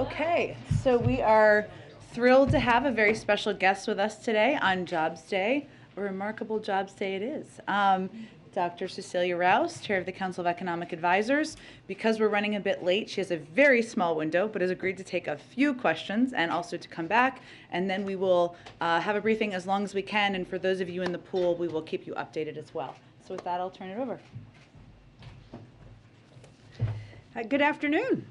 Okay, so we are thrilled to have a very special guest with us today on Jobs Day. A remarkable Jobs Day it is. Dr. Cecilia Rouse, Chair of the Council of Economic Advisors. Because we're running a bit late, she has a very small window, but has agreed to take a few questions and also to come back. And then we will have a briefing as long as we can. And for those of you in the pool, we will keep you updated as well. So with that, I'll turn it over. Good afternoon.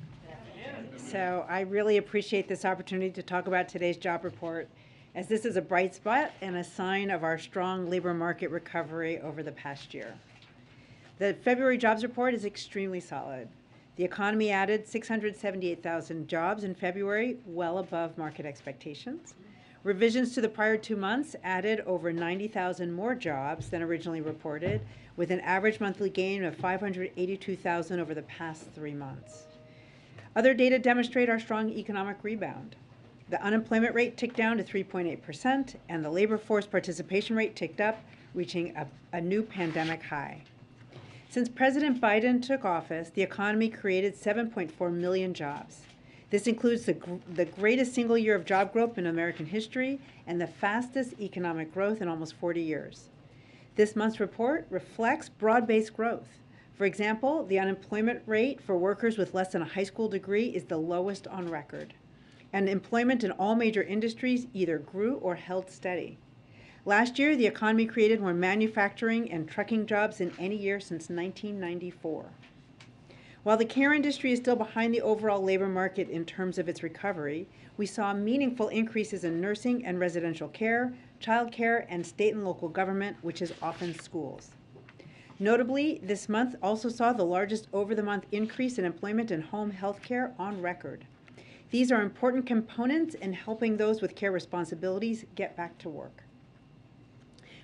So I really appreciate this opportunity to talk about today's job report, as this is a bright spot and a sign of our strong labor market recovery over the past year. The February jobs report is extremely solid. The economy added 678,000 jobs in February, well above market expectations. Revisions to the prior 2 months added over 90,000 more jobs than originally reported, with an average monthly gain of 582,000 over the past 3 months. Other data demonstrate our strong economic rebound. The unemployment rate ticked down to 3.8%, and the labor force participation rate ticked up, reaching a new pandemic high. Since President Biden took office, the economy created 7.4 million jobs. This includes the greatest single year of job growth in American history and the fastest economic growth in almost 40 years. This month's report reflects broad-based growth. For example, the unemployment rate for workers with less than a high school degree is the lowest on record. And employment in all major industries either grew or held steady. Last year, the economy created more manufacturing and trucking jobs than any year since 1994. While the care industry is still behind the overall labor market in terms of its recovery, we saw meaningful increases in nursing and residential care, child care, and state and local government, which is often schools. Notably, this month also saw the largest over-the-month increase in employment in home health care on record. These are important components in helping those with care responsibilities get back to work.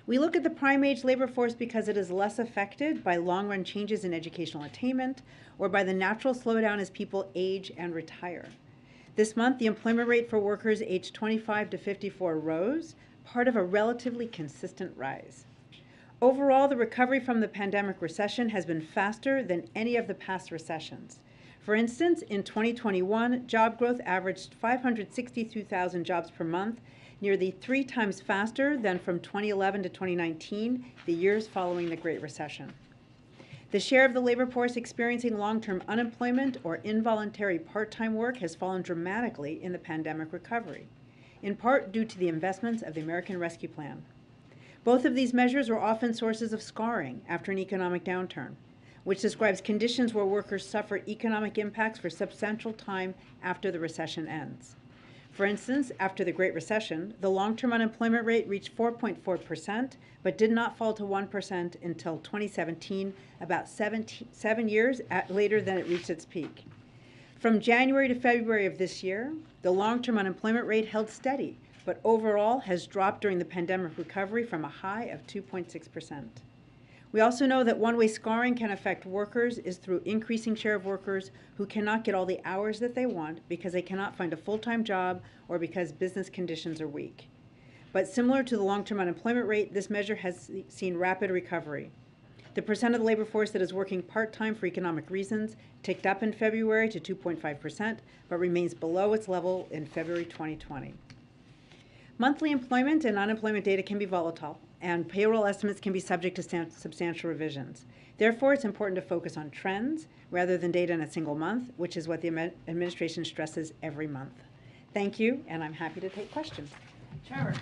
We look at the prime age labor force because it is less affected by long-run changes in educational attainment or by the natural slowdown as people age and retire. This month, the employment rate for workers aged 25 to 54 rose, part of a relatively consistent rise. Overall, the recovery from the pandemic recession has been faster than any of the past recessions. For instance, in 2021, job growth averaged 562,000 jobs per month, nearly 3 times faster than from 2011 to 2019, the years following the Great Recession. The share of the labor force experiencing long-term unemployment or involuntary part-time work has fallen dramatically in the pandemic recovery, in part due to the investments of the American Rescue Plan. Both of these measures are often sources of scarring after an economic downturn, which describes conditions where workers suffer economic impacts for substantial time after the recession ends. For instance, after the Great Recession, the long-term unemployment rate reached 4.4%, but did not fall to 1% until 2017, about 7 years later than it reached its peak. From January to February of this year, the long-term unemployment rate held steady, but overall has dropped during the pandemic recovery from a high of 2.6%. We also know that one way scarring can affect workers is through increasing share of workers who cannot get all the hours that they want because they cannot find a full-time job or because business conditions are weak. But similar to the long-term unemployment rate, this measure has seen rapid recovery. The percent of the labor force that is working part-time for economic reasons ticked up in February to 2.5%, but remains below its level in February 2020. Monthly employment and unemployment data can be volatile, and payroll estimates can be subject to substantial revisions. Therefore, it's important to focus on trends rather than data in a single month, which is what the administration stresses every month. Thank you, and I'm happy to take questions. Sure.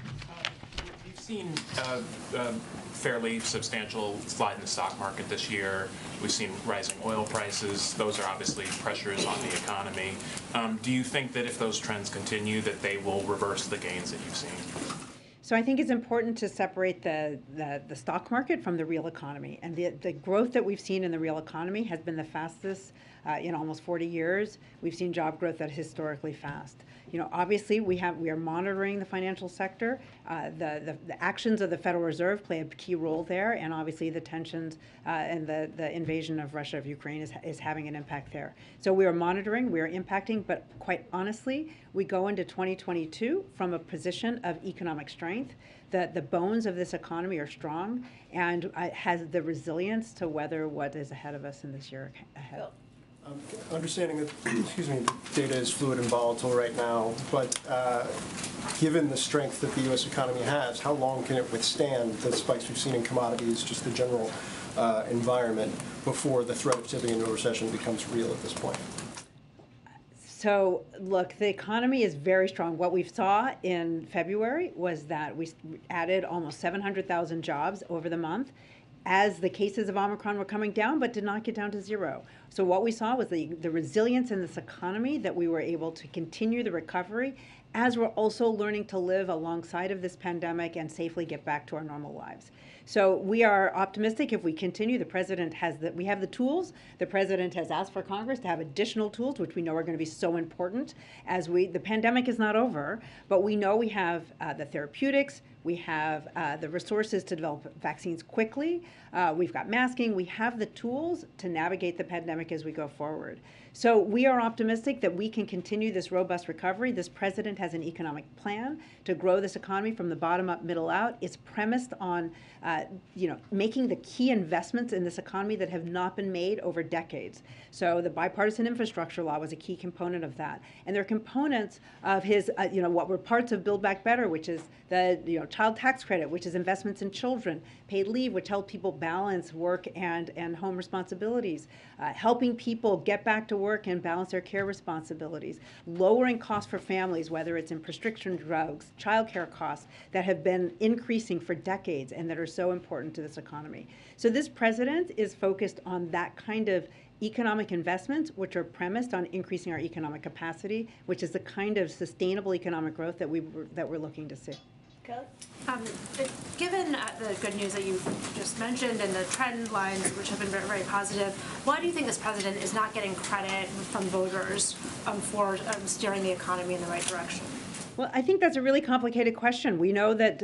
We've seen a fairly substantial slide in the stock market this year. We've seen rising oil prices. Those are obviously pressures on the economy. Do you think that if those trends continue, that they will reverse the gains that you've seen? So I think it's important to separate the stock market from the real economy. And the growth that we've seen in the real economy has been the fastest in almost 40 years. We've seen job growth that is historically fast. Obviously we are monitoring the financial sector. The actions of the Federal Reserve play a key role there, and obviously the tensions and the invasion of Russia of Ukraine is having an impact there. So we are monitoring, we are impacting, but quite honestly, we go into 2022 from a position of economic strength. The bones of this economy are strong and has the resilience to weather what is ahead of us in this year ahead. Understanding that, excuse me, the data is fluid and volatile right now, but given the strength that the U.S. economy has, how long can it withstand the spikes we've seen in commodities, just the general environment, before the threat of tipping into a recession becomes real at this point? So, look, the economy is very strong. What we saw in February was that we added almost 700,000 jobs over the month as the cases of Omicron were coming down, but did not get down to zero. So what we saw was the resilience in this economy, that we were able to continue the recovery as we're also learning to live alongside of this pandemic and safely get back to our normal lives. So we are optimistic if we continue. The president has we have the tools. The president has asked for Congress to have additional tools, which we know are going to be so important as the pandemic is not over, but we know we have the therapeutics, we have the resources to develop vaccines quickly, we've got masking, we have the tools to navigate the pandemic as we go forward. So we are optimistic that we can continue this robust recovery. This president has an economic plan to grow this economy from the bottom up, middle out. It's premised on making the key investments in this economy that have not been made over decades. So the bipartisan infrastructure law was a key component of that. And there are components of his, what were parts of Build Back Better, which is the child tax credit, which is investments in children, paid leave, which help people balance work and home responsibilities, helping people get back to work and balance their care responsibilities, lowering costs for families, whether it's in prescription drugs, childcare costs that have been increasing for decades and that are so important to this economy. So this president is focused on that kind of economic investments, which are premised on increasing our economic capacity, which is the kind of sustainable economic growth that we're looking to see. Kelly? Given the good news that you just mentioned and the trend lines, which have been very, very positive, why do you think this president is not getting credit from voters for steering the economy in the right direction? Well, I think that's a really complicated question. We know that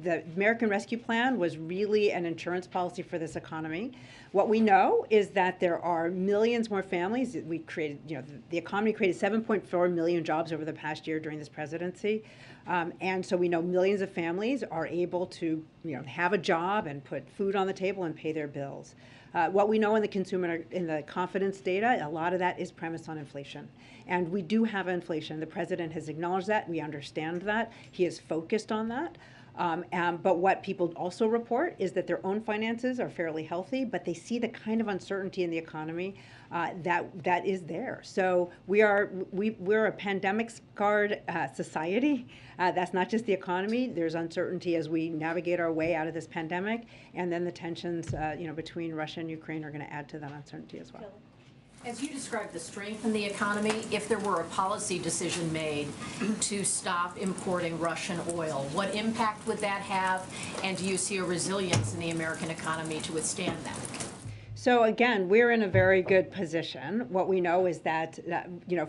the American Rescue Plan was really an insurance policy for this economy. What we know is that there are millions more families. We created, the economy created 7.4 million jobs over the past year during this presidency. And so we know millions of families are able to, have a job and put food on the table and pay their bills. What we know in the confidence data, a lot of that is premised on inflation. And we do have inflation. The president has acknowledged that. We understand that. He is focused on that. But what people also report is that their own finances are fairly healthy, but they see the kind of uncertainty in the economy that is there. So we're a pandemic-scarred society. That's not just the economy. There's uncertainty as we navigate our way out of this pandemic, and then the tensions between Russia and Ukraine are going to add to that uncertainty as well. As you described the strength in the economy, if there were a policy decision made to stop importing Russian oil, what impact would that have? And do you see a resilience in the American economy to withstand that? So again, we're in a very good position. What we know is that,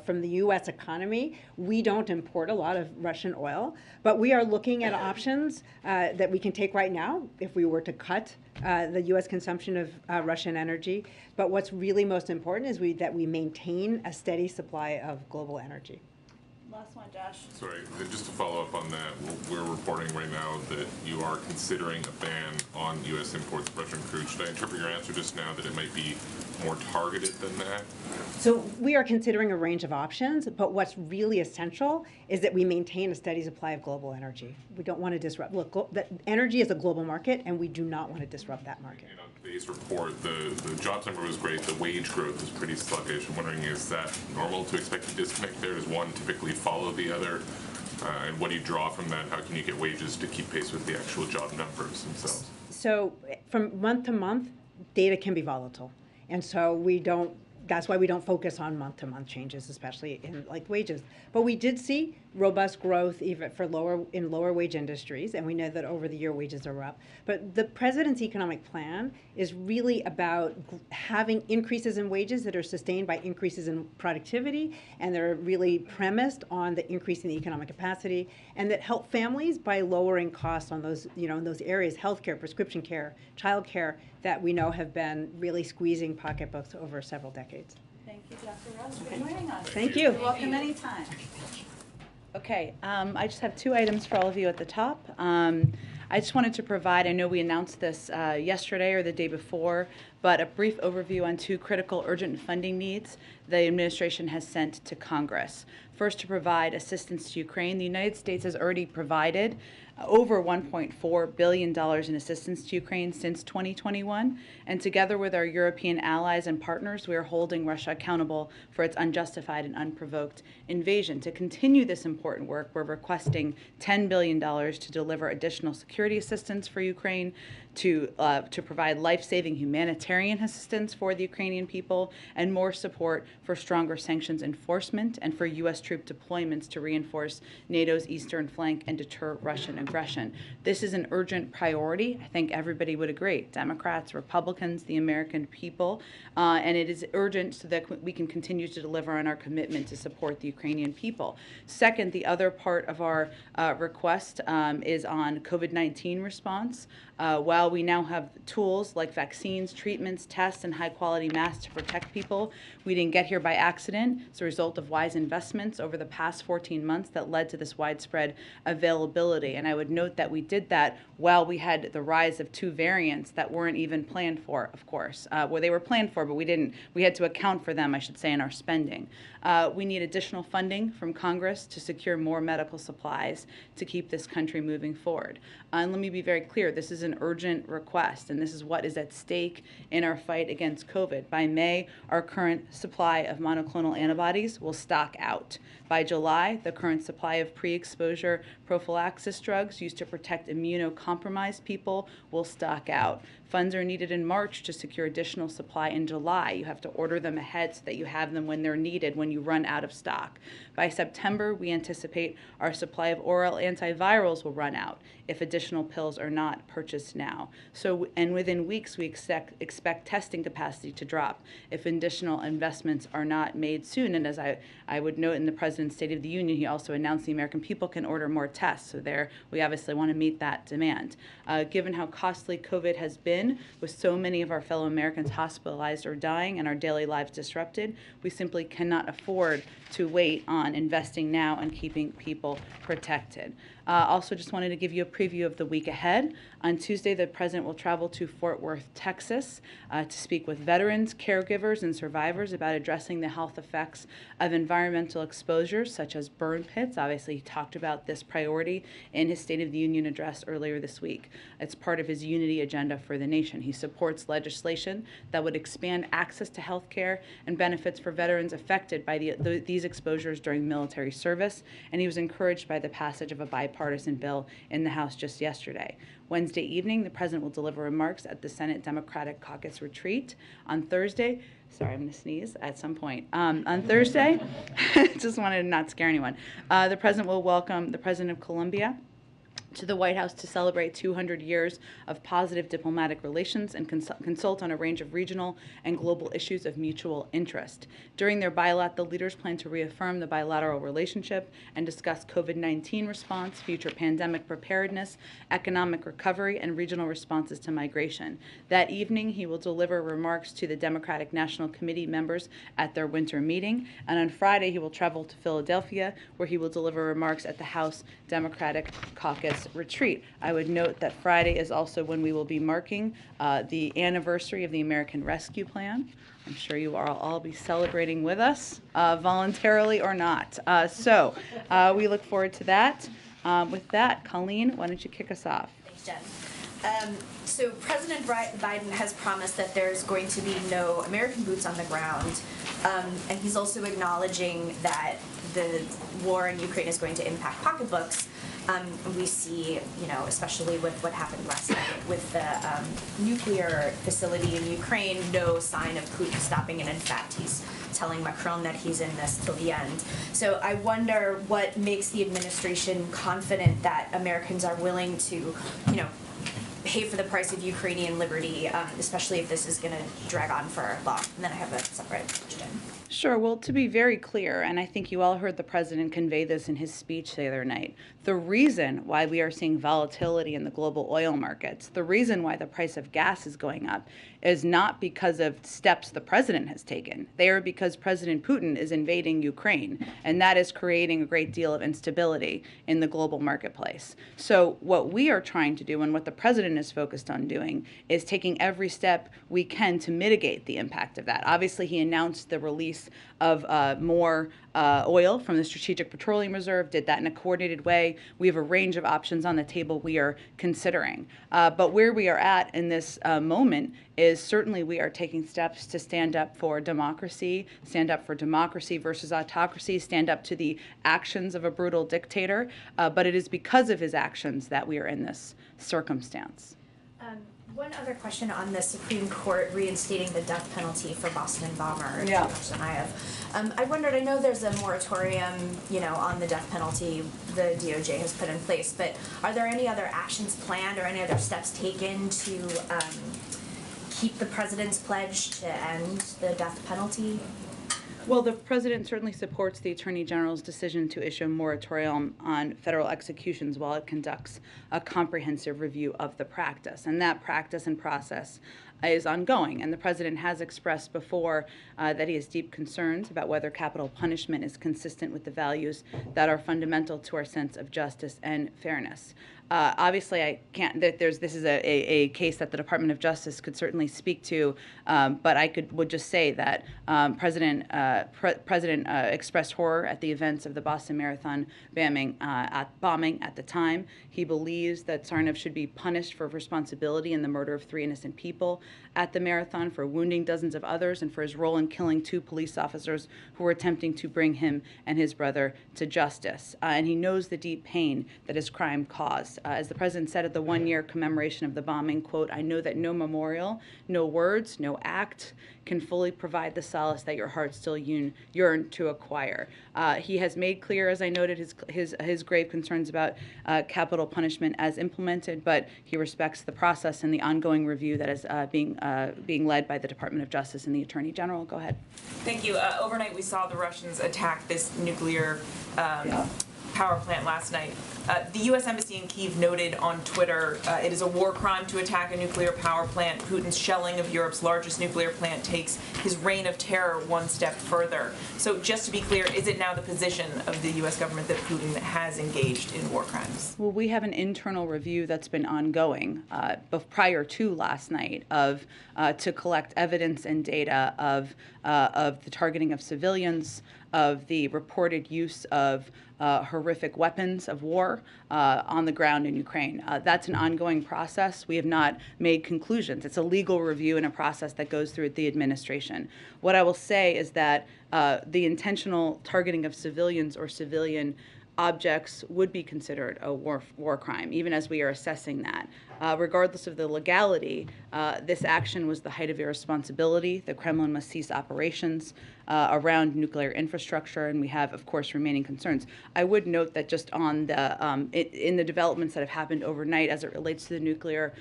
from the U.S. economy, we don't import a lot of Russian oil, but we are looking at options that we can take right now if we were to cut the U.S. consumption of Russian energy. But what's really most important is that we maintain a steady supply of global energy. Last one, Josh. Sorry, just to follow up on that, we're reporting right now that you are considering a ban on U.S. imports of Russian crude. Should I interpret your answer just now that it might be more targeted than that? So we are considering a range of options, but what's really essential is that we maintain a steady supply of global energy. We don't want to disrupt. Look, energy is a global market, and we do not want to disrupt that market. And on today's report, the jobs number was great. The wage growth is pretty sluggish. I'm wondering, is that normal to expect a disconnect there? Does one typically follow the other? And what do you draw from that? How can you get wages to keep pace with the actual job numbers themselves? So from month to month, data can be volatile. And so that's why we don't focus on month-to-month changes, especially in wages. But we did see robust growth even for lower wage industries, and we know that over the year wages are up. But the president's economic plan is really about having increases in wages that are sustained by increases in productivity, and they're really premised on the increase in the economic capacity, and that help families by lowering costs on those, in those areas, healthcare, prescription care, childcare, that we know have been really squeezing pocketbooks over several decades. Thank you, Dr. Rose, for joining us. Thank you. You're welcome anytime. Okay, I just have two items for all of you at the top. I I just wanted to provide, I know we announced this yesterday or the day before, but a brief overview on two critical urgent funding needs the administration has sent to Congress. First, to provide assistance to Ukraine. The United States has already provided over $1.4 billion in assistance to Ukraine since 2021, and together with our European allies and partners, we are holding Russia accountable for its unjustified and unprovoked invasion. To continue this important work, we're requesting $10 billion to deliver additional security assistance for Ukraine, to provide life-saving humanitarian assistance for the Ukrainian people, and more support for stronger sanctions enforcement and for U.S. troop deployments to reinforce NATO's eastern flank and deter Russian aggression. This is an urgent priority. I think everybody would agree, Democrats, Republicans, the American people, and it is urgent so that we can continue to deliver on our commitment to support the Ukrainian people. Second, the other part of our request is on COVID-19 response. While we now have tools like vaccines, treatments, tests, and high-quality masks to protect people, we didn't get here by accident. It's a result of wise investments over the past 14 months that led to this widespread availability. And I would note that we did that while we had the rise of two variants that weren't even planned for, of course. Well, they were planned for, but we had to account for them, I should say, in our spending. We need additional funding from Congress to secure more medical supplies to keep this country moving forward. And let me be very clear, this is an urgent request, and this is what is at stake in our fight against COVID. By May, our current supply of monoclonal antibodies will stock out. By July, the current supply of pre-exposure prophylaxis drugs used to protect immunocompromised people will stock out. Funds are needed in March to secure additional supply in July. You have to order them ahead so that you have them when they're needed, when you run out of stock. By September, we anticipate our supply of oral antivirals will run out if additional pills are not purchased now. And within weeks, we expect testing capacity to drop if additional investments are not made soon. And as I would note in the President's State of the Union, he also announced the American people can order more tests. So there, we obviously want to meet that demand. Given how costly COVID has been, with so many of our fellow Americans hospitalized or dying and our daily lives disrupted, we simply cannot afford to wait on investing now and keeping people protected. Also just wanted to give you a preview of the week ahead. On Tuesday, the President will travel to Fort Worth, Texas, to speak with veterans, caregivers, and survivors about addressing the health effects of environmental exposures, such as burn pits. Obviously, he talked about this priority in his State of the Union address earlier this week. It's part of his unity agenda for the nation. He supports legislation that would expand access to health care and benefits for veterans affected by these exposures during military service, and he was encouraged by the passage of a bipartisan bill in the House just yesterday. Wednesday evening, the President will deliver remarks at the Senate Democratic Caucus retreat. On Thursday, sorry, I'm going to sneeze at some point. On Thursday, just wanted to not scare anyone, the President will welcome the President of Colombia to the White House to celebrate 200 years of positive diplomatic relations and consult on a range of regional and global issues of mutual interest. During their bilat, the leaders plan to reaffirm the bilateral relationship and discuss COVID-19 response, future pandemic preparedness, economic recovery, and regional responses to migration. That evening, he will deliver remarks to the Democratic National Committee members at their winter meeting, and on Friday, he will travel to Philadelphia, where he will deliver remarks at the House Democratic Caucus retreat. I would note that Friday is also when we will be marking the anniversary of the American Rescue Plan. I'm sure you will all be celebrating with us, voluntarily or not. So we look forward to that. With that, Colleen, why don't you kick us off? Thanks, Jen. So President Biden has promised that there's going to be no American boots on the ground, and he's also acknowledging that the war in Ukraine is going to impact pocketbooks. We see, especially with what happened last night with the nuclear facility in Ukraine, no sign of Putin stopping, and in fact, he's telling Macron that he's in this till the end. So I wonder what makes the administration confident that Americans are willing to, pay for the price of Ukrainian liberty, especially if this is going to drag on for long. And then I have a separate question. Sure. Well, to be very clear, and I think you all heard the President convey this in his speech the other night, the reason why we are seeing volatility in the global oil markets, the reason why the price of gas is going up, is not because of steps the president has taken. They are because President Putin is invading Ukraine, and that is creating a great deal of instability in the global marketplace. So what we are trying to do, and what the president is focused on doing, is taking every step we can to mitigate the impact of that. Obviously, he announced the release of more oil from the Strategic Petroleum Reserve, did that in a coordinated way. We have a range of options on the table we are considering. But where we are at in this moment is certainly we are taking steps to stand up for democracy versus autocracy, stand up to the actions of a brutal dictator. But it is because of his actions that we are in this circumstance. One other question on the Supreme Court reinstating the death penalty for Boston bomber. Yeah. Question I have. I wondered, I know there's a moratorium, on the death penalty the DOJ has put in place, but are there any other actions planned or any other steps taken to keep the president's pledge to end the death penalty? Well, the president certainly supports the Attorney General's decision to issue a moratorium on federal executions while it conducts a comprehensive review of the practice. And that practice and process is ongoing. And the president has expressed before that he has deep concerns about whether capital punishment is consistent with the values that are fundamental to our sense of justice and fairness. Obviously, I can't. This is a case that the Department of Justice could certainly speak to, but I would just say that President expressed horror at the events of the Boston Marathon bombing at the time. He believes that Tsarnaev should be punished for responsibility in the murder of 3 innocent people at the marathon, for wounding dozens of others, and for his role in killing 2 police officers who were attempting to bring him and his brother to justice. And he knows the deep pain that his crime caused. As the president said at the 1-year commemoration of the bombing, quote, "I know that no memorial, no words, no act can fully provide the solace that your heart still yearn to acquire." He has made clear, as I noted, his grave concerns about capital punishment as implemented, but he respects the process and the ongoing review that is being led by the Department of Justice and the Attorney General. Go ahead. Thank you. Overnight, we saw the Russians attack this nuclear power plant last night. The U.S. Embassy in Kyiv noted on Twitter, it is a war crime to attack a nuclear power plant. Putin's shelling of Europe's largest nuclear plant takes his reign of terror one step further. So just to be clear, is it now the position of the U.S. government that Putin has engaged in war crimes? Well, we have an internal review that's been ongoing prior to last night to collect evidence and data of the targeting of civilians, of the reported use of horrific weapons of war on the ground in Ukraine. That's an ongoing process. We have not made conclusions. It's a legal review and a process that goes through the administration. What I will say is that the intentional targeting of civilians or civilian objects would be considered a war crime, even as we are assessing that. Regardless of the legality, this action was the height of irresponsibility. The Kremlin must cease operations around nuclear infrastructure, and we have, of course, remaining concerns. I would note that just on in the developments that have happened overnight as it relates to the nuclear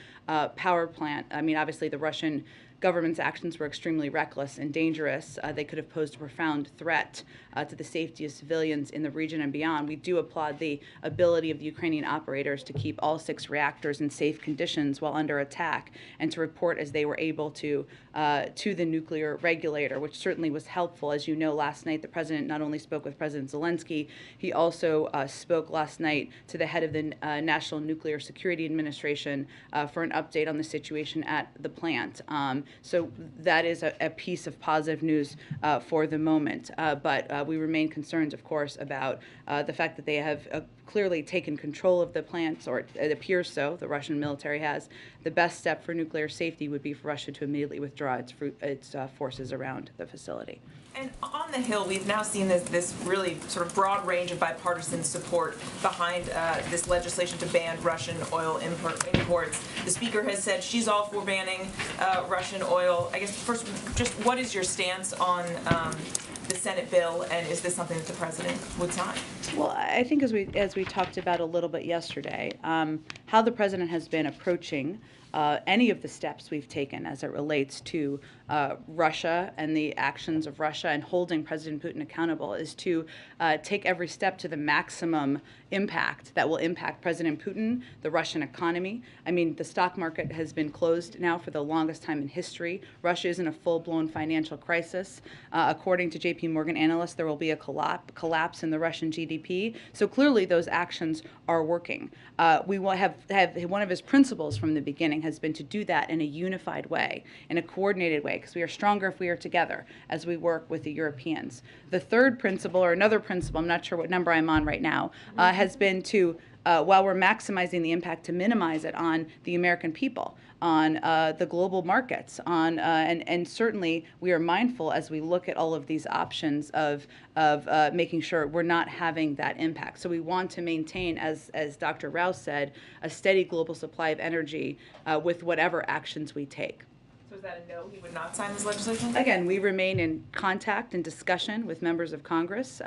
power plant, I mean, obviously the Russian government's actions were extremely reckless and dangerous. They could have posed a profound threat to the safety of civilians in the region and beyond. We do applaud the ability of the Ukrainian operators to keep all 6 reactors in safe conditions while under attack, and to report as they were able to the nuclear regulator, which certainly was helpful. As you know, last night the president not only spoke with President Zelensky, he also spoke last night to the head of the National Nuclear Security Administration for an update on the situation at the plant. So that is a piece of positive news for the moment. But we remain concerned, of course, about the fact that they have clearly taken control of the plants, or it appears so. The Russian military has. The best step for nuclear safety would be for Russia to immediately withdraw its forces around the facility. And on the Hill, we've now seen this really sort of broad range of bipartisan support behind this legislation to ban Russian oil imports. The Speaker has said she's all for banning Russian oil. I guess first, just what is your stance on the Senate bill, and is this something that the President would sign? Well, I think as we talked about a little bit yesterday, how the President has been approaching any of the steps we've taken as it relates to Russia and the actions of Russia and holding President Putin accountable is to take every step to the maximum impact that will impact President Putin, the Russian economy. I mean, the stock market has been closed now for the longest time in history. Russia is in a full-blown financial crisis. According to JP Morgan analysts, there will be a collapse in the Russian GDP. So clearly those actions are working. We will have one of his principles from the beginning has been to do that in a unified way, in a coordinated way, because we are stronger if we are together as we work with the Europeans. The third principle, or another principle, I'm not sure what number I'm on right now, has been to, while we're maximizing the impact, to minimize it on the American people, on the global markets, on and certainly we are mindful as we look at all of these options of making sure we're not having that impact. So we want to maintain, as Dr. Rouse said, a steady global supply of energy with whatever actions we take. So is that a no, he would not sign this legislation? Again, we remain in contact and discussion with members of Congress.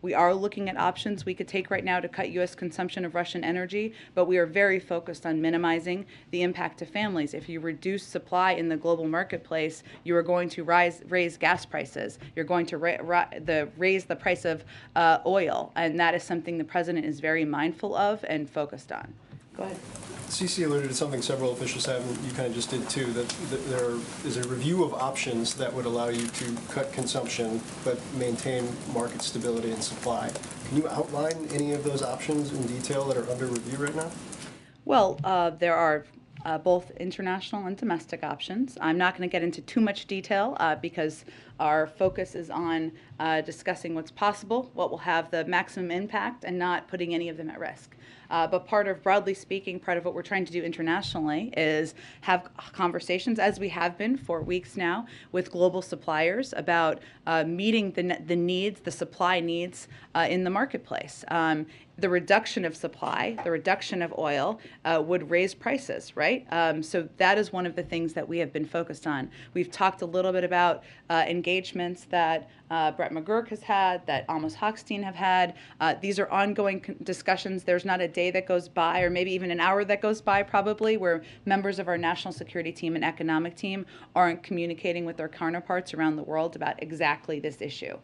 We are looking at options we could take right now to cut U.S. consumption of Russian energy, but we are very focused on minimizing the impact to families. If you reduce supply in the global marketplace, you are going to raise gas prices. You're going to raise the price of oil, and that is something the president is very mindful of and focused on. Go ahead. CC alluded to something several officials have, and you kind of just did too, that there is a review of options that would allow you to cut consumption but maintain market stability and supply. Can you outline any of those options in detail that are under review right now? Well, there are both international and domestic options. I'm not going to get into too much detail because our focus is on discussing what's possible, what will have the maximum impact, and not putting any of them at risk. But broadly speaking, part of what we're trying to do internationally is have conversations, as we have been for weeks now, with global suppliers about meeting the needs, the supply needs in the marketplace. The reduction of supply, the reduction of oil would raise prices, right? So that is one of the things that we have been focused on. We've talked a little bit about engagements that Brett McGurk has had, that Amos Hochstein have had. These are ongoing discussions. There's not a day that goes by, or maybe even an hour that goes by probably, where members of our national security team and economic team aren't communicating with their counterparts around the world about exactly this issue.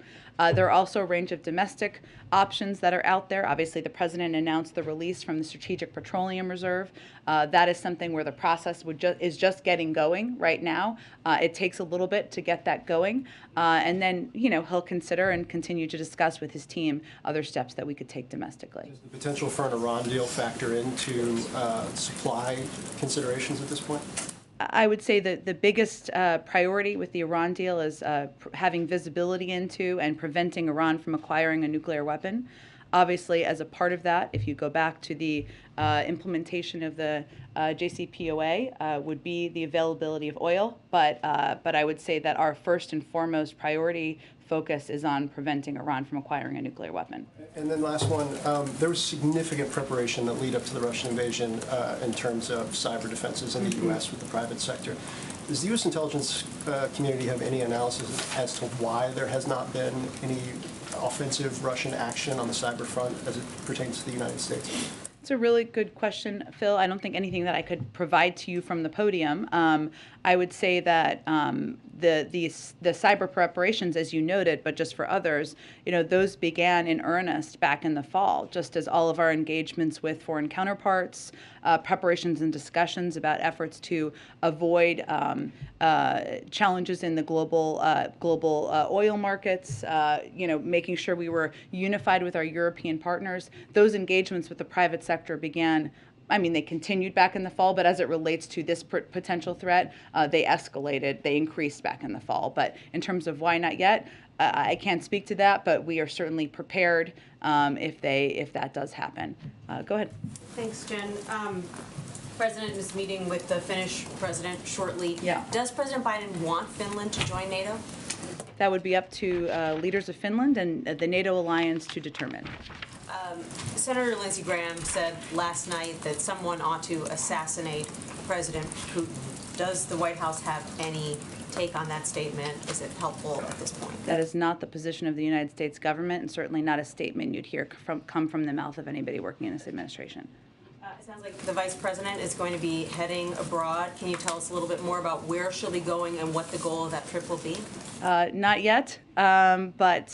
There are also a range of domestic options that are out there. Obviously, the president announced the release from the Strategic Petroleum Reserve. That is something where the process is just getting going right now. It takes a little bit to get that going. And then, he'll consider and continue to discuss with his team other steps that we could take domestically. Does the potential for an Iran deal factor into supply considerations at this point? I would say that the biggest priority with the Iran deal is having visibility into and preventing Iran from acquiring a nuclear weapon. Obviously, as a part of that, if you go back to the implementation of the JCPOA, would be the availability of oil. But I would say that our first and foremost priority focus is on preventing Iran from acquiring a nuclear weapon. And then last one, there was significant preparation that lead up to the Russian invasion in terms of cyber defenses in the U.S. with the private sector. Does the U.S. intelligence community have any analysis as to why there has not been any offensive Russian action on the cyber front as it pertains to the United States? It's a really good question, Phil. I don't think anything that I could provide to you from the podium. I would say that the cyber preparations, as you noted, but just for others, those began in earnest back in the fall, just as all of our engagements with foreign counterparts, preparations and discussions about efforts to avoid challenges in the global oil markets, making sure we were unified with our European partners. Those engagements with the private sector began. They continued back in the fall, but as it relates to this potential threat, they escalated, they increased back in the fall. But in terms of why not yet, I can't speak to that, but we are certainly prepared if that does happen. Go ahead. Thanks, Jen. President is meeting with the Finnish president shortly. Yeah. Does President Biden want Finland to join NATO? That would be up to leaders of Finland and the NATO alliance to determine. Senator Lindsey Graham said last night that someone ought to assassinate President Putin. Does the White House have any take on that statement? Is it helpful at this point? That is not the position of the United States government, and certainly not a statement you'd hear come from the mouth of anybody working in this administration. Sounds like the Vice President is going to be heading abroad. Can you tell us a little bit more about where she'll be going and what the goal of that trip will be? Not yet, but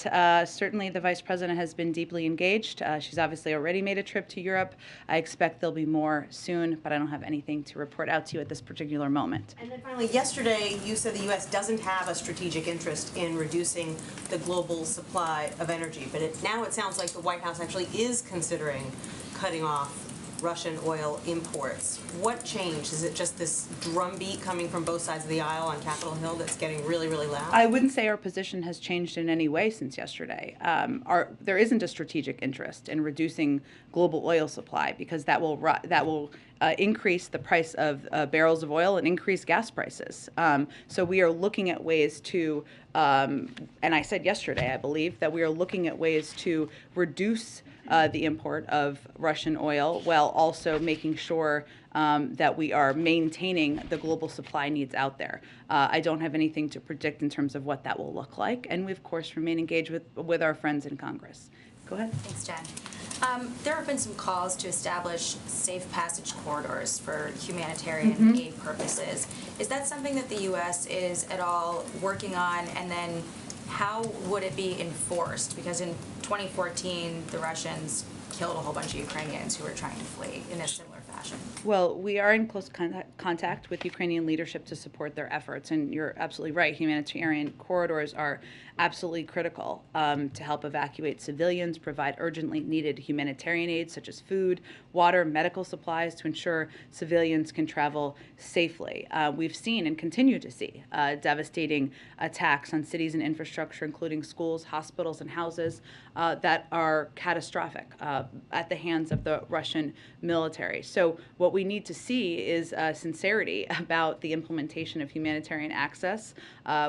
certainly the Vice President has been deeply engaged. She's obviously already made a trip to Europe. I expect there'll be more soon, but I don't have anything to report out to you at this particular moment. And then finally, yesterday you said the U.S. doesn't have a strategic interest in reducing the global supply of energy, but now it sounds like the White House actually is considering cutting off Russian oil imports. What changed? Is it just this drumbeat coming from both sides of the aisle on Capitol Hill that's getting really, really loud? I wouldn't say our position has changed in any way since yesterday. There isn't a strategic interest in reducing global oil supply because that will increase the price of barrels of oil and increase gas prices. So we are looking at ways to, and I said yesterday, I believe, that we are looking at ways to reduce the import of Russian oil while also making sure that we are maintaining the global supply needs out there. I don't have anything to predict in terms of what that will look like, and we, of course, remain engaged with our friends in Congress. Go ahead. Thanks, Jen. There have been some calls to establish safe passage corridors for humanitarian aid purposes. Is that something that the U.S. is at all working on? And then how would it be enforced? Because in 2014, the Russians killed a whole bunch of Ukrainians who were trying to flee in a similar fashion. Well, we are in close contact with Ukrainian leadership to support their efforts, and you're absolutely right. Humanitarian corridors are absolutely critical to help evacuate civilians, provide urgently needed humanitarian aid such as food, water, medical supplies to ensure civilians can travel safely. We've seen and continue to see devastating attacks on cities and infrastructure, including schools, hospitals, and houses that are catastrophic at the hands of the Russian military. So what we need to see is sincerity about the implementation of humanitarian access,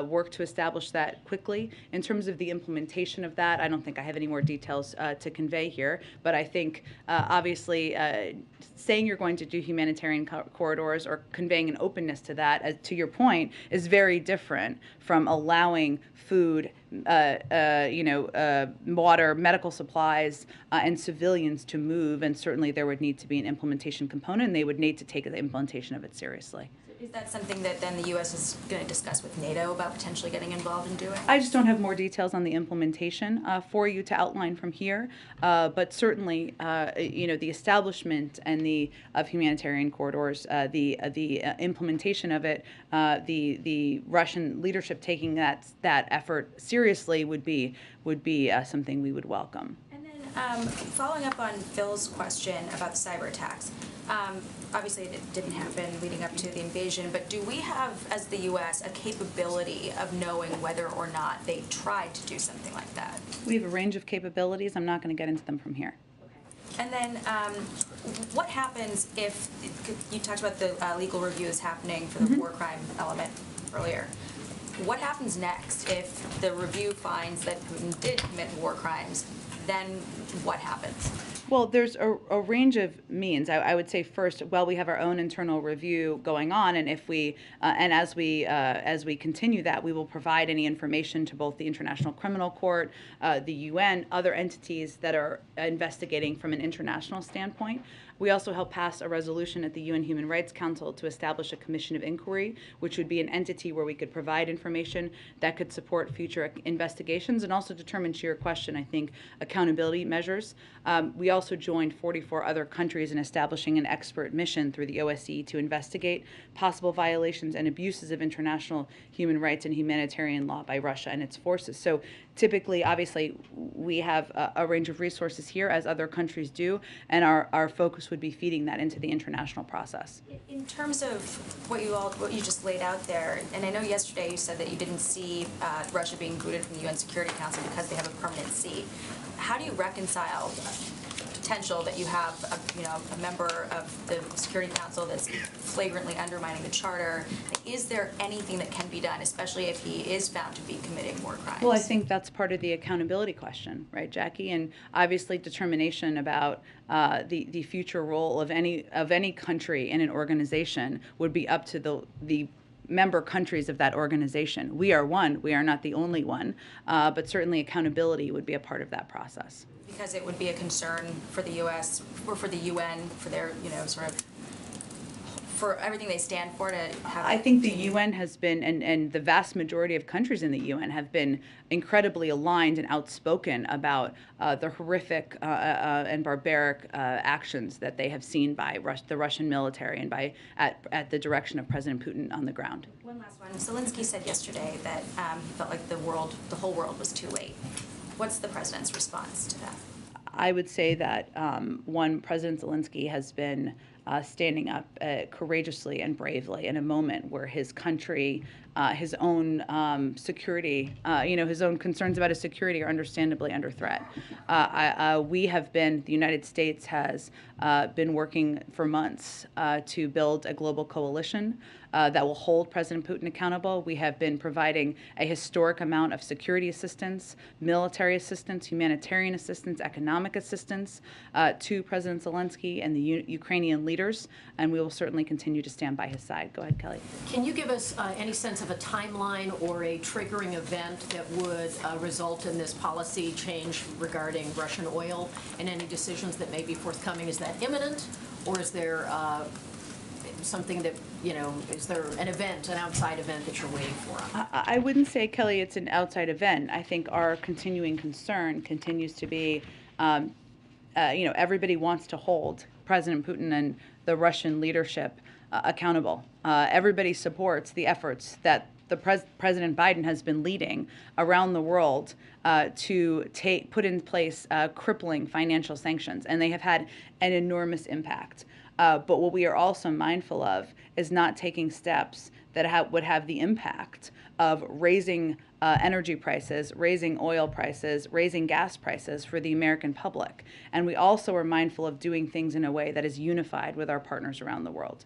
work to establish that quickly. In terms of the implementation of that, I don't think I have any more details to convey here, but I think obviously saying you're going to do humanitarian corridors or conveying an openness to that, to your point, is very different from allowing food, water, medical supplies, and civilians to move. And certainly there would need to be an implementation component, and they would need to take the implementation of it seriously. Is that something that then the U.S. is going to discuss with NATO about potentially getting involved in doing? I just don't have more details on the implementation for you to outline from here, but certainly, the establishment and of humanitarian corridors, the implementation of it, the Russian leadership taking that effort seriously would be something we would welcome. Following up on Phil's question about the cyber attacks, obviously it didn't happen leading up to the invasion, but do we have, as the U.S., a capability of knowing whether or not they tried to do something like that? We have a range of capabilities. I'm not going to get into them from here. And then what happens if, you talked about the legal reviews happening for the war crime element earlier. What happens next if the review finds that Putin did commit war crimes? Then what happens? Well, there's a range of means. I would say first, while we have our own internal review going on, and if we as we continue that, we will provide any information to both the International Criminal Court, the UN, other entities that are investigating from an international standpoint. We also helped pass a resolution at the UN Human Rights Council to establish a commission of inquiry, which would be an entity where we could provide information that could support future investigations and also determine, to your question, I think, accountability measures. We also joined 44 other countries in establishing an expert mission through the OSCE to investigate possible violations and abuses of international human rights and humanitarian law by Russia and its forces. So typically, obviously, we have a range of resources here, as other countries do, and our focus would be feeding that into the international process. In terms of what you just laid out there, and I know yesterday you said that you didn't see Russia being booted from the UN Security Council because they have a permanent seat. How do you reconcile potential that you have a member of the Security Council that's flagrantly undermining the charter? Is there anything that can be done, especially if he is found to be committing war crimes? Well, I think that's part of the accountability question, right, Jackie? And obviously determination about the future role of any country in an organization would be up to the member countries of that organization. We are one. We are not the only one, but certainly accountability would be a part of that process. Because it would be a concern for the U.S. or for the UN, for their, sort of, for everything they stand for to have. I think the UN has been, and the vast majority of countries in the UN have been incredibly aligned and outspoken about the horrific and barbaric actions that they have seen by the Russian military and at the direction of President Putin on the ground. One last one. Zelensky said yesterday that he felt like the whole world was too late. What's the president's response to that? I would say that, President Zelensky has been standing up courageously and bravely in a moment where his country, his own security, his own concerns about his security are understandably under threat. The United States has been working for months to build a global coalition that will hold President Putin accountable. We have been providing a historic amount of security assistance, military assistance, humanitarian assistance, economic assistance to President Zelensky and the Ukrainian leaders, and we will certainly continue to stand by his side. Go ahead, Kelly. Can you give us any sense of a timeline or a triggering event that would result in this policy change regarding Russian oil and any decisions that may be forthcoming? Is that imminent, or is there something that, is there an outside event that you're waiting for? I wouldn't say, Kelly, it's an outside event. I think our continuing concern continues to be, everybody wants to hold President Putin and the Russian leadership accountable. Everybody supports the efforts that President Biden has been leading around the world to put in place crippling financial sanctions, and they have had an enormous impact. But what we are also mindful of is not taking steps that would have the impact of raising energy prices, raising oil prices, raising gas prices for the American public. And we also are mindful of doing things in a way that is unified with our partners around the world.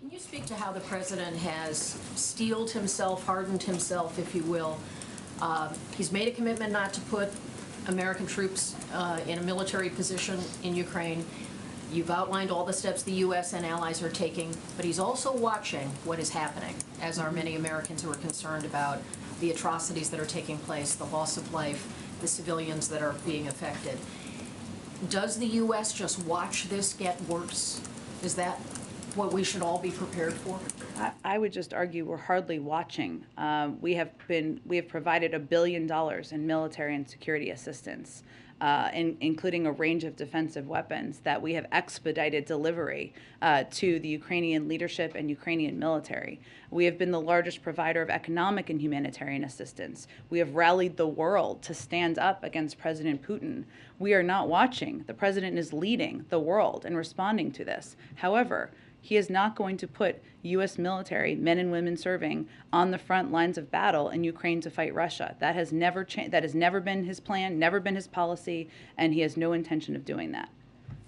Can you speak to how the president has steeled himself, hardened himself, if you will? He's made a commitment not to put American troops in a military position in Ukraine. You've outlined all the steps the U.S. and allies are taking, but he's also watching what is happening, as are many Americans who are concerned about the atrocities that are taking place, the loss of life, the civilians that are being affected. Does the U.S. just watch this get worse? Is that what we should all be prepared for? I would just argue we're hardly watching. We have provided $1 billion in military and security assistance, including a range of defensive weapons that we have expedited delivery to the Ukrainian leadership and Ukrainian military. We have been the largest provider of economic and humanitarian assistance. We have rallied the world to stand up against President Putin. We are not watching. The president is leading the world in responding to this. However, he is not going to put U.S. military, men and women serving, on the front lines of battle in Ukraine to fight Russia. That has never changed. That has never been his plan, never been his policy, and he has no intention of doing that.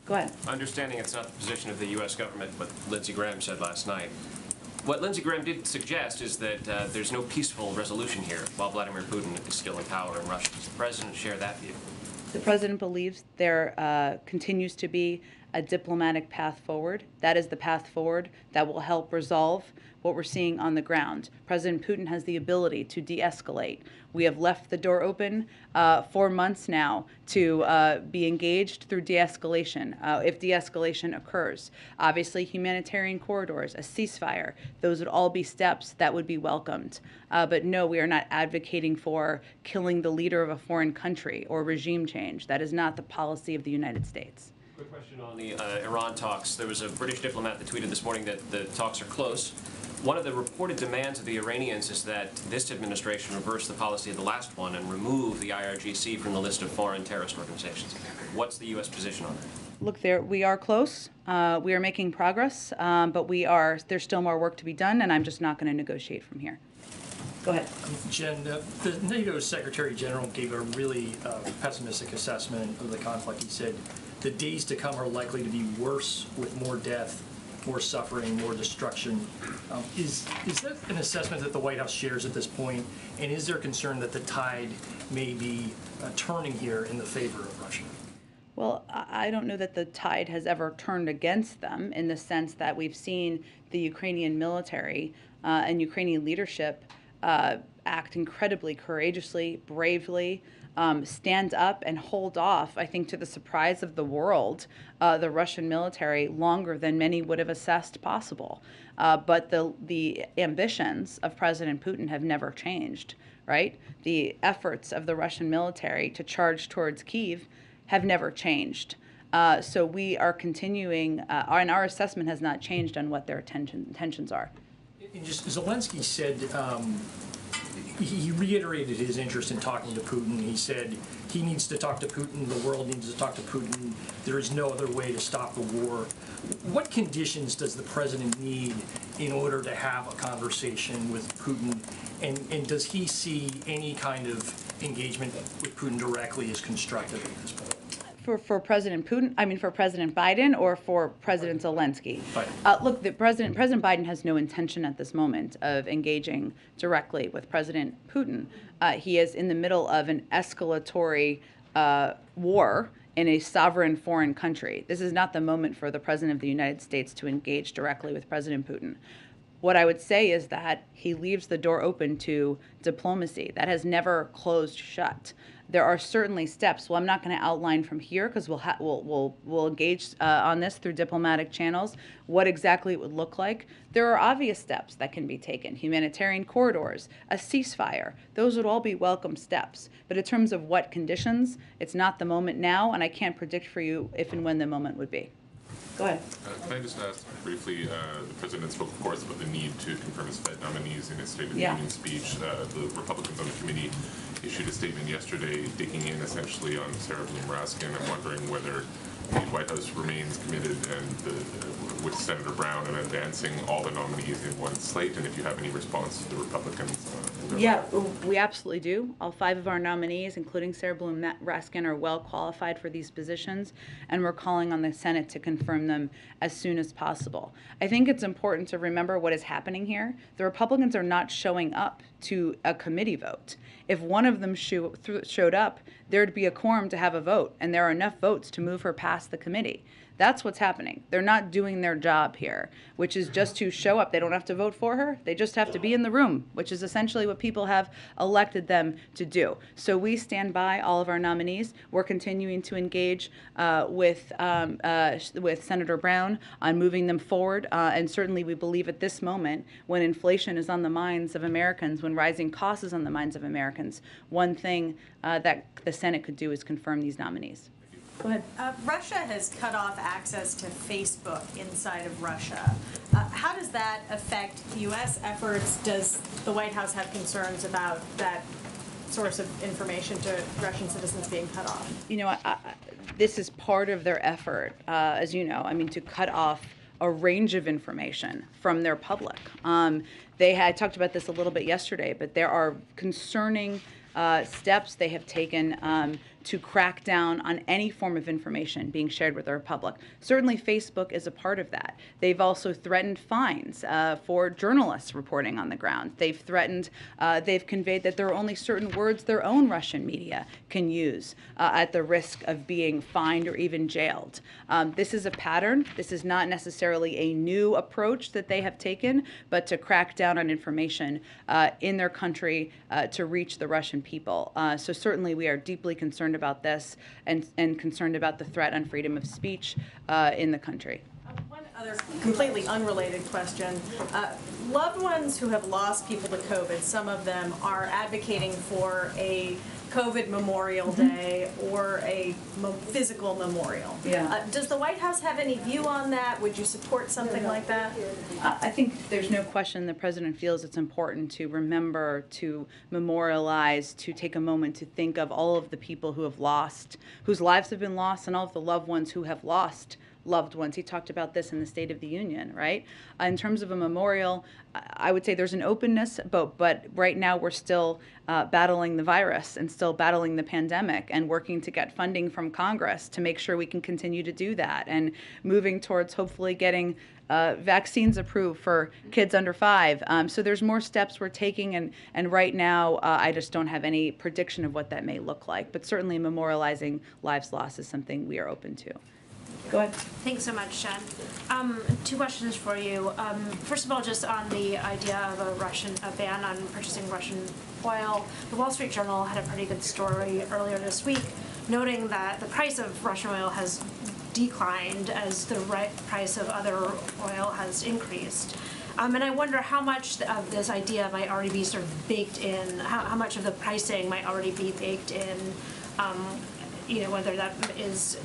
Go ahead. Understanding it's not the position of the U.S. government, what Lindsey Graham said last night. What Lindsey Graham did suggest is that there's no peaceful resolution here while Vladimir Putin is still in power in Russia. Does the president share that view? The president believes there continues to be a diplomatic path forward. That is the path forward that will help resolve what we're seeing on the ground. President Putin has the ability to de-escalate. We have left the door open 4 months now to be engaged through de-escalation, if de-escalation occurs. Obviously, humanitarian corridors, a ceasefire, those would all be steps that would be welcomed. But no, we are not advocating for killing the leader of a foreign country or regime change. That is not the policy of the United States. Quick question on the Iran talks. There was a British diplomat that tweeted this morning that the talks are close. One of the reported demands of the Iranians is that this administration reverse the policy of the last one and remove the IRGC from the list of foreign terrorist organizations. What's the U.S. position on that? Look, we are close. We are making progress, but there's still more work to be done, and I'm just not going to negotiate from here. Go ahead. Jen, the NATO Secretary General gave a really pessimistic assessment of the conflict. He said the days to come are likely to be worse with more death, more suffering, more destruction. Is that an assessment that the White House shares at this point? And is there concern that the tide may be turning here in the favor of Russia? Well, I don't know that the tide has ever turned against them in the sense that we've seen the Ukrainian military and Ukrainian leadership act incredibly courageously, bravely, stand up and hold off, I think to the surprise of the world, the Russian military longer than many would have assessed possible. But the ambitions of President Putin have never changed, right? The efforts of the Russian military to charge towards Kyiv have never changed. So we are continuing, and our assessment has not changed on what their intentions are. And just Zelensky said, he reiterated his interest in talking to Putin. He said he needs to talk to Putin, the world needs to talk to Putin, there is no other way to stop the war. What conditions does the president need in order to have a conversation with Putin? And does he see any kind of engagement with Putin directly as constructive at this point? For President Putin, I mean for President Biden or for President Zelensky? Biden. Look, President Biden has no intention at this moment of engaging directly with President Putin. He is in the middle of an escalatory war in a sovereign foreign country. This is not the moment for the President of the United States to engage directly with President Putin. What I would say is that he leaves the door open to diplomacy. That has never closed shut. There are certainly steps. Well, I'm not going to outline from here because we'll engage on this through diplomatic channels, what exactly it would look like. There are obvious steps that can be taken. Humanitarian corridors, a ceasefire. Those would all be welcome steps. But in terms of what conditions, it's not the moment now, and I can't predict for you if and when the moment would be. Go ahead. Can I just ask briefly, the president spoke, of course, about the need to confirm his Fed nominees in his State of the Union speech. The Republicans on the committee issued a statement yesterday digging in essentially on Sarah Bloom Raskin. I'm wondering whether the White House remains committed with Senator Brown and advancing all the nominees in one slate, and if you have any response to the Republicans. Yeah, we absolutely do. All 5 of our nominees, including Sarah Bloom Raskin, are well qualified for these positions, and we're calling on the Senate to confirm them as soon as possible. I think it's important to remember what is happening here. The Republicans are not showing up to a committee vote. If one of them showed up, there'd be a quorum to have a vote, and there are enough votes to move her past the committee. That's what's happening. They're not doing their job here, which is just to show up. They don't have to vote for her. They just have to be in the room, which is essentially what people have elected them to do. So we stand by all of our nominees. We're continuing to engage with Senator Brown on moving them forward. And certainly we believe at this moment, when inflation is on the minds of Americans, when rising costs is on the minds of Americans, one thing that the Senate could do is confirm these nominees. Go ahead. Russia has cut off access to Facebook inside of Russia. How does that affect U.S. efforts? Does the White House have concerns about that source of information to Russian citizens being cut off? You know, this is part of their effort, as you know, I mean, to cut off a range of information from their public. I talked about this a little bit yesterday, but there are concerning steps they have taken to crack down on any form of information being shared with our public. Certainly Facebook is a part of that. They've also threatened fines for journalists reporting on the ground. They've conveyed that there are only certain words their own Russian media can use at the risk of being fined or even jailed. This is a pattern. This is not necessarily a new approach that they have taken, but to crack down on information in their country to reach the Russian people. So certainly we are deeply concerned about this and concerned about the threat on freedom of speech in the country. One other completely unrelated question. Loved ones who have lost people to COVID, some of them are advocating for a COVID Memorial Day or a physical memorial. Yeah. Does the White House have any view on that? Would you support something like that? I think there's no question the president feels it's important to remember, to memorialize, to take a moment to think of all of the people who have lost, whose lives have been lost, and all of the loved ones who have lost loved ones. He talked about this in the State of the Union, right? In terms of a memorial, I would say there's an openness, but right now we're still battling the virus and still battling the pandemic and working to get funding from Congress to make sure we can continue to do that and moving towards hopefully getting vaccines approved for kids under 5. So there's more steps we're taking, and right now I just don't have any prediction of what that may look like. But certainly memorializing lives lost is something we are open to. Go ahead. Thanks so much, Jen. 2 questions for you. First of all, just on the idea of a ban on purchasing Russian oil. The Wall Street Journal had a pretty good story earlier this week, noting that the price of Russian oil has declined as the price of other oil has increased. And I wonder how much of this idea might already be sort of baked in, how much of the pricing might already be baked in, whether that is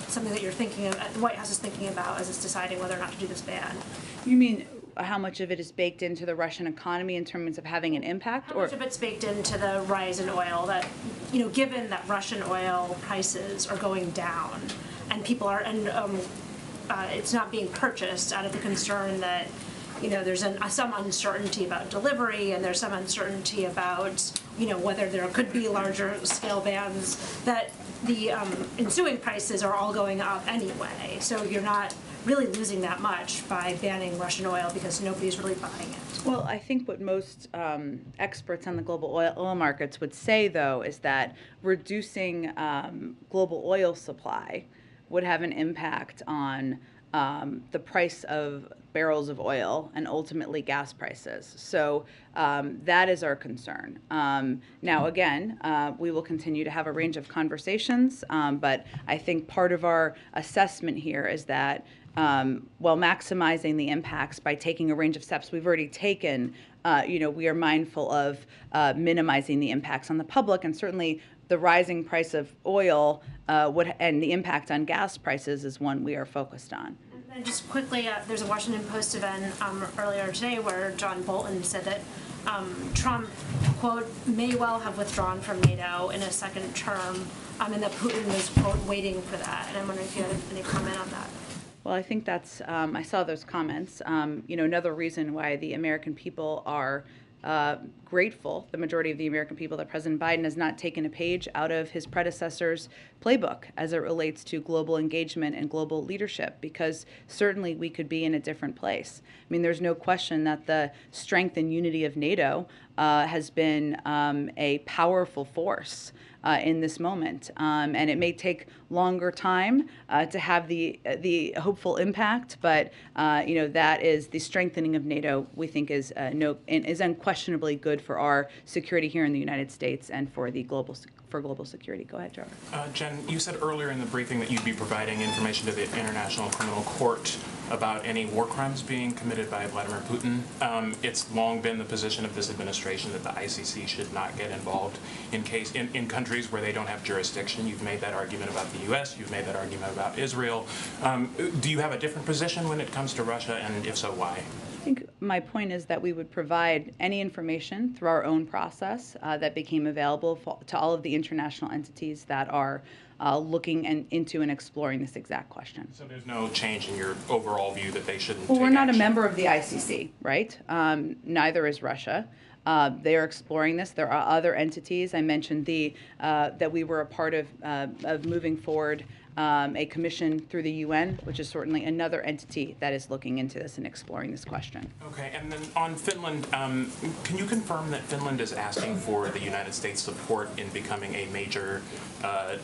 something that you're thinking of, the White House is thinking about as it's deciding whether or not to do this ban. You mean how much of it is baked into the Russian economy in terms of having an impact? How much of it's baked into the rise in oil that, given that Russian oil prices are going down and people are, it's not being purchased out of the concern that, there's some uncertainty about delivery and there's some uncertainty about, whether there could be larger scale bans, that the ensuing prices are all going up anyway. So you're not really losing that much by banning Russian oil because nobody's really buying it. Well, I think what most experts on the global oil markets would say, though, is that reducing global oil supply would have an impact on the price of barrels of oil and ultimately gas prices. So that is our concern. Now, again, we will continue to have a range of conversations, but I think part of our assessment here is that while maximizing the impacts by taking a range of steps we've already taken, we are mindful of minimizing the impacts on the public, and certainly the rising price of oil and the impact on gas prices is one we are focused on. And just quickly, there's a Washington Post event earlier today where John Bolton said that Trump, quote, may well have withdrawn from NATO in a second term, and that Putin was, quote, waiting for that. And I'm wondering if you had any comment on that. Well, I think that's, I saw those comments. Another reason why the American people are grateful, the majority of the American people, that President Biden has not taken a page out of his predecessor's playbook as it relates to global engagement and global leadership, because certainly we could be in a different place. I mean, there's no question that the strength and unity of NATO has been a powerful force in this moment, and it may take longer time to have the hopeful impact, but that is the strengthening of NATO. We think is unquestionably good for our security here in the United States and for the global security. Go ahead, Trevor. Jen, you said earlier in the briefing that you'd be providing information to the International Criminal Court about any war crimes being committed by Vladimir Putin. It's long been the position of this administration that the ICC should not get involved in countries where they don't have jurisdiction. You've made that argument about the U.S. You've made that argument about Israel. Do you have a different position when it comes to Russia, and if so, why? I think my point is that we would provide any information through our own process that became available to all of the international entities that are looking into and exploring this exact question. So there's no change in your overall view that they shouldn't Well, take we're not action? a member of the ICC, right? Neither is Russia. They are exploring this. There are other entities. I mentioned that we were a part of moving forward a commission through the UN, which is certainly another entity that is looking into this and exploring this question. Okay, and then on Finland, can you confirm that Finland is asking for the United States support in becoming a major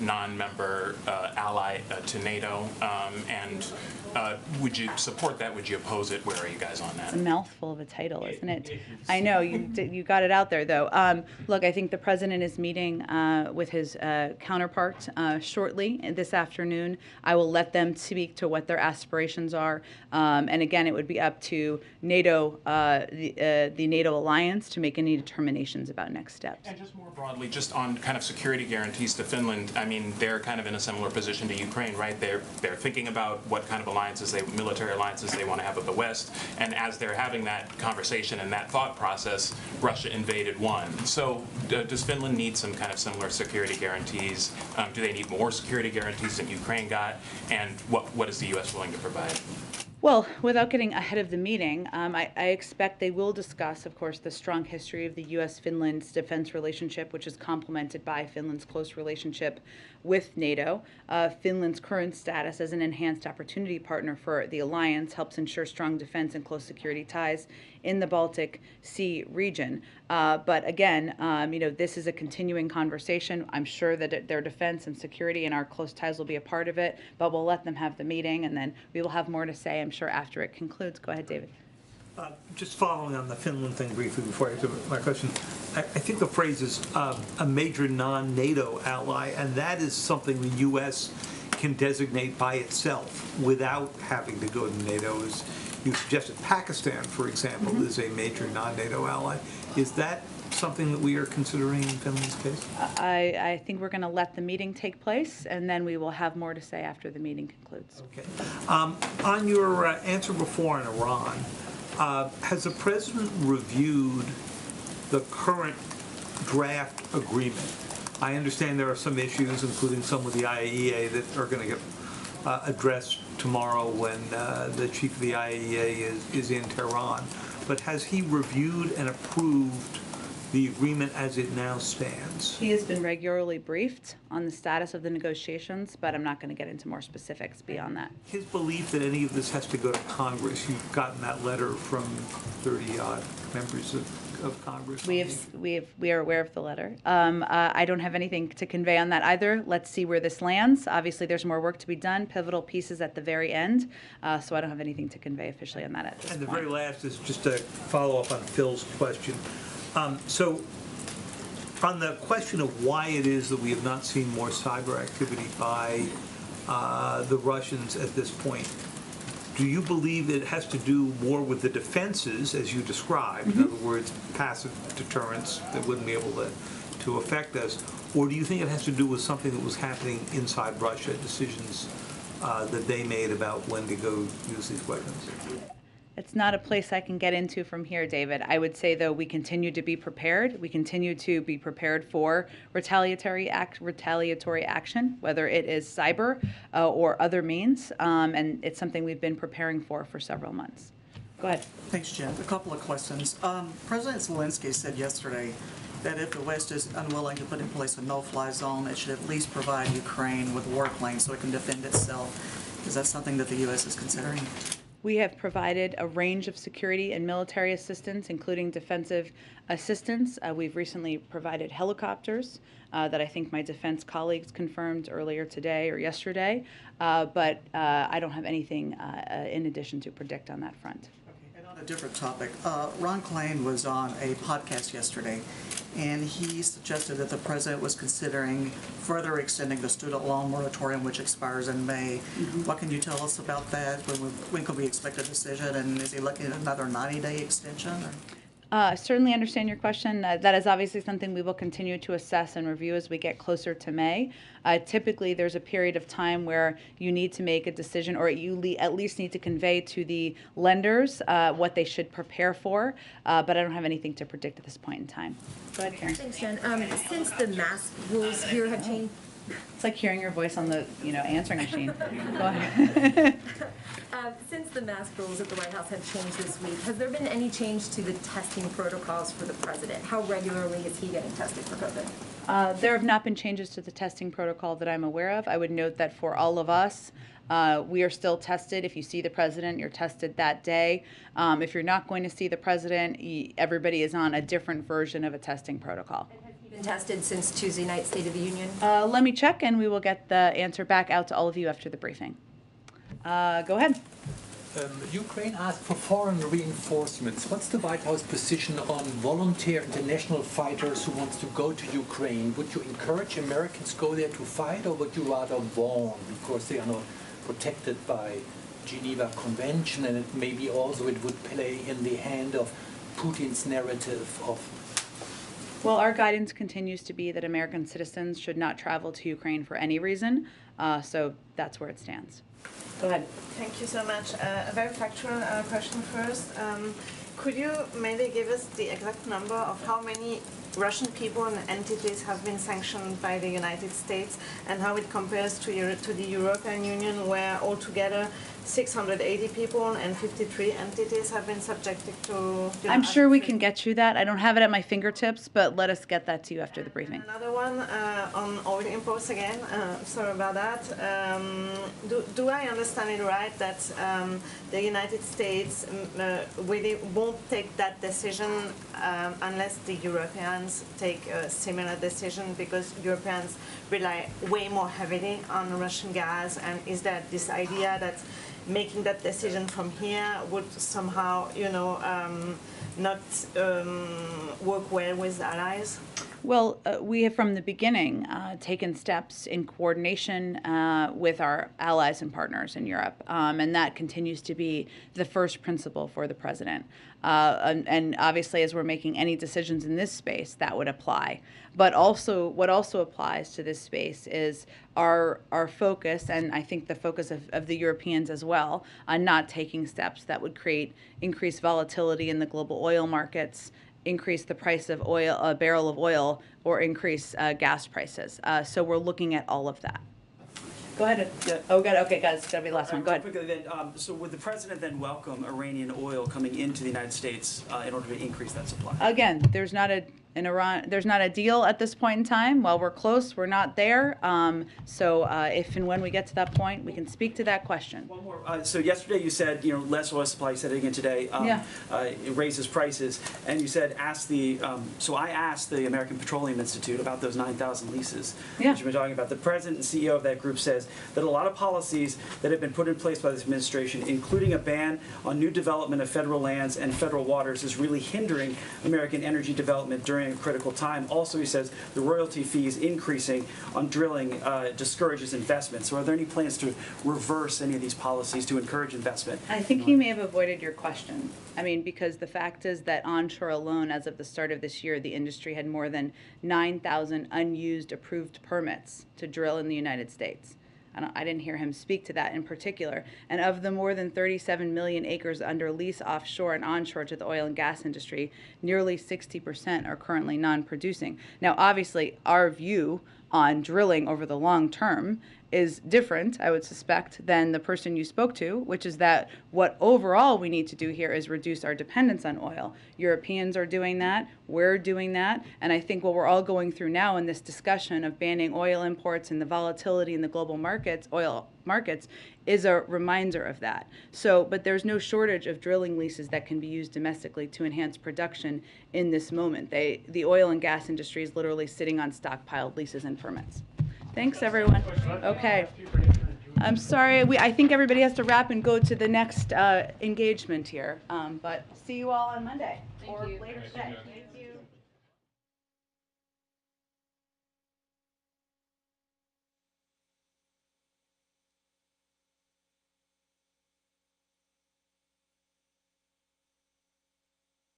non-member ally to NATO? And would you support that? Would you oppose it? Where are you guys on that? It's a mouthful of a title, isn't it? I know, you got it out there, though. Look, I think the president is meeting with his counterpart shortly this afternoon. I will let them speak to what their aspirations are. And again, it would be up to NATO, the NATO alliance, to make any determinations about next steps. And just more broadly, just on kind of security guarantees to Finland, I mean, they're kind of in a similar position to Ukraine, right? They're thinking about what kind of military alliances they want to have with the West, and as they're having that conversation and that thought process, Russia invaded one. So does Finland need some kind of similar security guarantees? Do they need more security guarantees than Ukraine got, and what is the U.S. willing to provide? Well, without getting ahead of the meeting, I expect they will discuss, of course, the strong history of the U.S.-Finland's defense relationship, which is complemented by Finland's close relationship with NATO. Finland's current status as an enhanced opportunity partner for the alliance helps ensure strong defense and close security ties in the Baltic Sea region. But again, this is a continuing conversation. I'm sure that their defense and security and our close ties will be a part of it, but we'll let them have the meeting, and then we will have more to say, I'm sure, after it concludes. Go ahead, David. Just following on the Finland thing briefly before I answer my question, I think the phrase is a major non-NATO ally, and that is something the U.S. can designate by itself without having to go to NATO. As you suggested, Pakistan, for example, is a major non-NATO ally. Is that something that we are considering in Finland's case? I think we're going to let the meeting take place, and then we will have more to say after the meeting concludes. Okay. On your answer before on Iran, has the president reviewed the current draft agreement? I understand there are some issues, including some with the IAEA, that are going to get addressed tomorrow when the chief of the IAEA is in Tehran. But has he reviewed and approved the agreement as it now stands? He has been regularly briefed on the status of the negotiations, but I'm not going to get into more specifics beyond that. His belief that any of this has to go to Congress, you've gotten that letter from 30-odd members of Congress. We are aware of the letter. I don't have anything to convey on that either. Let's see where this lands. Obviously, there's more work to be done, pivotal pieces at the very end, so I don't have anything to convey officially on that at this point. And the very last is just a follow-up on Phil's question. So on the question of why it is that we have not seen more cyber activity by the Russians at this point, do you believe it has to do more with the defenses, as you described, in other words, passive deterrence that wouldn't be able to affect us, or do you think it has to do with something that was happening inside Russia, decisions that they made about when to go use these weapons? It's not a place I can get into from here, David. I would say, though, we continue to be prepared. We continue to be prepared for retaliatory action, whether it is cyber or other means, and it's something we've been preparing for several months. Go ahead. Thanks, Jen. A couple of questions. President Zelensky said yesterday that if the West is unwilling to put in place a no-fly zone, it should at least provide Ukraine with warplanes so it can defend itself. Is that something that the U.S. is considering? We have provided a range of security and military assistance, including defensive assistance. We've recently provided helicopters that I think my defense colleagues confirmed earlier today or yesterday, but I don't have anything in addition to predict on that front. Okay. And on a different topic, Ron Klain was on a podcast yesterday, and he suggested that the president was considering further extending the student loan moratorium, which expires in May. What can you tell us about that? When can we expect a decision, and is he looking at another 90-day extension? Certainly understand your question. That is obviously something we will continue to assess and review as we get closer to May. Typically, there's a period of time where you need to make a decision, or you at least need to convey to the lenders what they should prepare for, but I don't have anything to predict at this point in time. Go ahead, Karen. Thanks, Jen. Since the mask rules here have changed, it's like hearing your voice on the answering machine. Go ahead. Since the mask rules at the White House have changed this week, has there been any change to the testing protocols for the president? How regularly is he getting tested for COVID? There have not been changes to the testing protocol that I'm aware of. I would note that for all of us, we are still tested. If you see the president, you're tested that day. If you're not going to see the president, everybody is on a different version of a testing protocol. Been tested since Tuesday night State of the Union? Let me check, and we will get the answer back out to all of you after the briefing. Go ahead. Ukraine asked for foreign reinforcements. What's the White House position on volunteer international fighters who want to go to Ukraine? Would you encourage Americans to go there to fight, or would you rather warn because they are not protected by Geneva Convention, and maybe also it would play in the hand of Putin's narrative of... Well, our guidance continues to be that American citizens should not travel to Ukraine for any reason, so that's where it stands. Go ahead. Thank you so much. A very factual question first. Could you maybe give us the exact number of how many Russian people and entities have been sanctioned by the United States, and how it compares to the European Union, where altogether 680 people and 53 entities have been subjected to. I'm sure we can get you that. I don't have it at my fingertips, but let us get that to you after the briefing. Another one on oil imports again. Sorry about that. Do I understand it right that the United States really won't take that decision unless the Europeans take a similar decision, because Europeans rely way more heavily on Russian gas? And is there this idea that making that decision from here would somehow, not work well with allies? Well, we have from the beginning taken steps in coordination with our allies and partners in Europe, and that continues to be the first principle for the president. And obviously, as we're making any decisions in this space, that would apply. But also, what also applies to this space is our focus, and I think the focus of the Europeans as well, on not taking steps that would create increased volatility in the global oil markets, increase the price of oil, a barrel of oil, or increase gas prices. So we're looking at all of that. Go ahead. Oh, good. Okay, guys, it's got to be the last one. Go ahead. Quickly then, so would the president then welcome Iranian oil coming into the United States in order to increase that supply? Again, there's not a deal at this point in time. While we're close, we're not there. So if and when we get to that point, we can speak to that question. One more. So yesterday you said, less oil supply. You said it again today. It raises prices, and you said so I asked the American Petroleum Institute about those 9,000 leases that you've been talking about. The president and CEO of that group says that a lot of policies that have been put in place by this administration, including a ban on new development of federal lands and federal waters, is really hindering American energy development during a critical time. Also, he says the royalty fees increasing on drilling discourages investment. So are there any plans to reverse any of these policies to encourage investment? I think he may have avoided your question. I mean, because the fact is that onshore alone, as of the start of this year, the industry had more than 9,000 unused approved permits to drill in the United States. I didn't hear him speak to that in particular. And of the more than 37 million acres under lease offshore and onshore to the oil and gas industry, nearly 60% are currently non-producing. Now, obviously, our view on drilling over the long term is different, I would suspect, than the person you spoke to, which is that what overall we need to do here is reduce our dependence on oil. Europeans are doing that, we're doing that, and I think what we're all going through now in this discussion of banning oil imports and the volatility in the global markets, oil markets, is a reminder of that. So, but there's no shortage of drilling leases that can be used domestically to enhance production in this moment. The oil and gas industry is literally sitting on stockpiled leases and permits. Thanks, everyone. Okay. I'm sorry. I think everybody has to wrap and go to the next engagement here. But see you all on Monday or later today. Thank you.